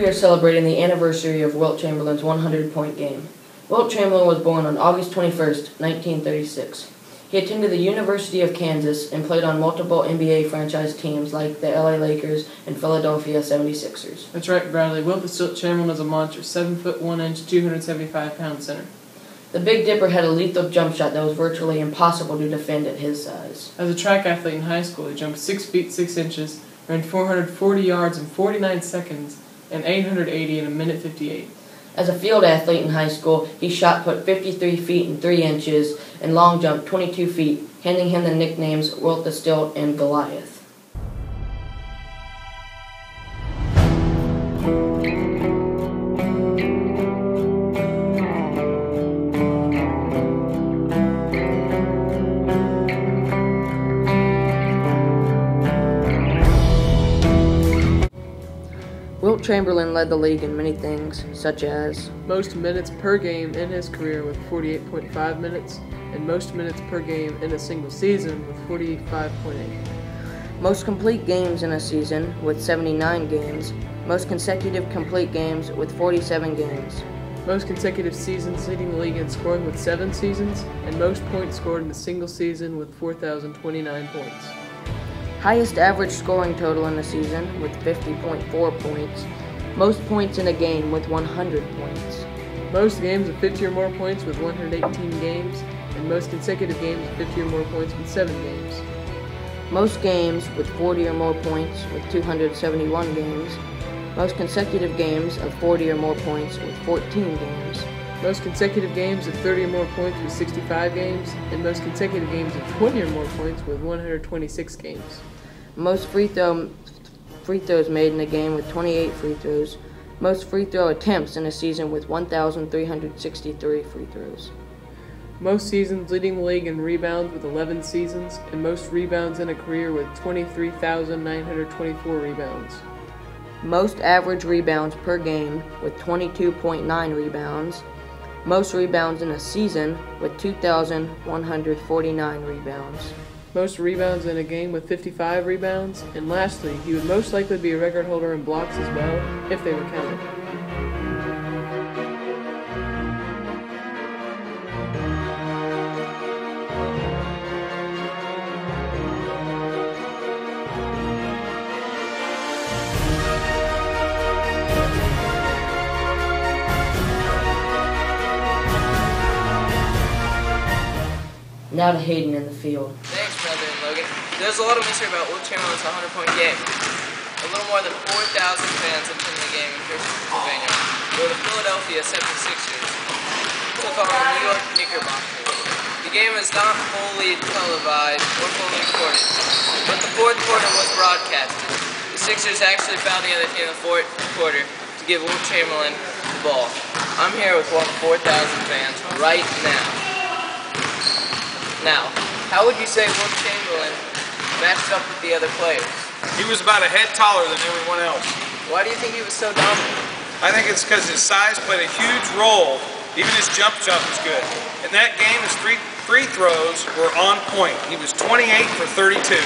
are celebrating the anniversary of Wilt Chamberlain's 100-point game. Wilt Chamberlain was born on August 21, 1936. He attended the University of Kansas and played on multiple NBA franchise teams like the LA Lakers and Philadelphia 76ers. That's right, Bradley. Wilt Chamberlain was a monster, 7 foot 1 inch, 275-pound center. The Big Dipper had a lethal jump shot that was virtually impossible to defend at his size. As a track athlete in high school, he jumped 6 feet 6 inches, ran 440 yards in 49 seconds, and 880 in a minute 58. As a field athlete in high school, he shot put 53 feet and 3 inches and long jumped 22 feet, handing him the nicknames Wilt the Stilt and Goliath. Wilt Chamberlain led the league in many things, such as most minutes per game in his career with 48.5 minutes, and most minutes per game in a single season with 45.8. Most complete games in a season with 79 games, most consecutive complete games with 47 games. Most consecutive seasons leading the league in scoring with 7 seasons, and most points scored in a single season with 4,029 points. Highest average scoring total in the season with 50.4 points. Most points in a game with 100 points. Most games of 50 or more points with 118 games, and most consecutive games of 50 or more points with 7 games. Most games with 40 or more points with 271 games. Most consecutive games of 40 or more points with 14 games. Most consecutive games of 30 or more points with 65 games, and most consecutive games of 20 or more points with 126 games. Most free throws made in a game with 28 free throws. Most free throw attempts in a season with 1,363 free throws. Most seasons leading the league in rebounds with 11 seasons, and most rebounds in a career with 23,924 rebounds. Most average rebounds per game with 22.9 rebounds. Most rebounds in a season with 2,149 rebounds. Most rebounds in a game with 55 rebounds. And lastly, he would most likely be a record holder in blocks as well, if they were counted. Now to Hayden in the field. Thanks, Brother and Logan. There's a lot of mystery about Wilt Chamberlain's 100-point game. A little more than 4,000 fans attended the game in Pittsburgh, Pennsylvania, where the Philadelphia 76ers took on the New York Knickerbockers. The game is not fully televised or fully recorded, but the fourth quarter was broadcasted. The Sixers actually fouled the other team in the fourth quarter to give Wilt Chamberlain the ball. I'm here with 4,000 fans right now. Now, how would you say Wilt Chamberlain matched up with the other players? He was about a head taller than everyone else. Why do you think he was so dominant? I think it's because his size played a huge role. Even his jump shot was good. In that game, his free throws were on point. He was 28 for 32.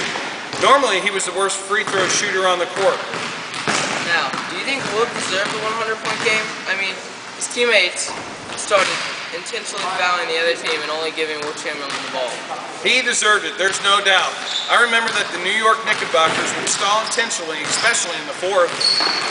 Normally, he was the worst free throw shooter on the court. Now, do you think Wilt deserved the 100-point game? I mean, his teammates started intentionally fouling the other team and only giving Wilt Chamberlain the ball. He deserved it, there's no doubt. I remember that the New York Knickerbockers would stall intentionally, especially in the fourth.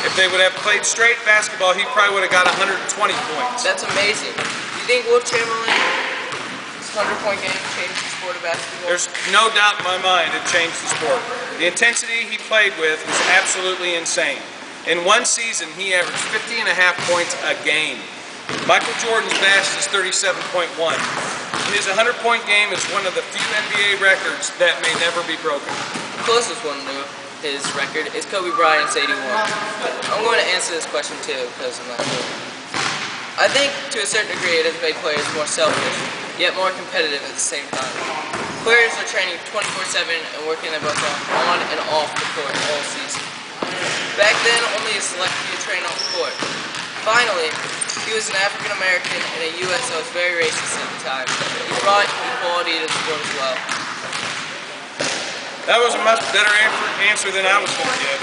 If they would have played straight basketball, he probably would have got 120 points. That's amazing. Do you think Wilt Chamberlain's 100-point game changed the sport of basketball? There's no doubt in my mind it changed the sport. The intensity he played with was absolutely insane. In one season, he averaged 50.5 points a game. Michael Jordan's best is 37.1. His 100-point game is one of the few NBA records that may never be broken. The closest one to his record is Kobe Bryant's 81. But I'm going to answer this question too because I'm not sure. I think to a certain degree it has made players more selfish, yet more competitive at the same time. Players are training 24/7 and working their butts off on and off the court all season. Back then, only a select few trained on the court. Finally, he was an African American in a U.S. that was very racist at the time. He brought equality to the sport as well. That was a much better answer than I was going to give.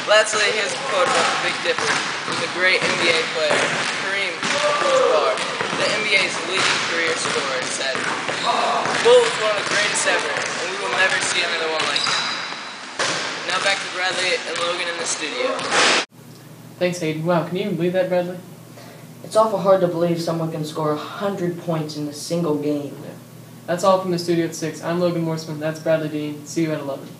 Lastly, here's a quote about the Big Dipper from the great NBA player, Kareem Abdul-Jabbar, the NBA's leading career scorer, said, "Wilt was one of the greatest ever, and we will never see another one like him." Now back to Bradley and Logan in the studio. Thanks, Hayden. Wow, can you even believe that, Bradley? It's awful hard to believe someone can score 100 points in a single game. Yeah. That's all from the studio at 6. I'm Logan Morseman. That's Bradley Dean. See you at 11.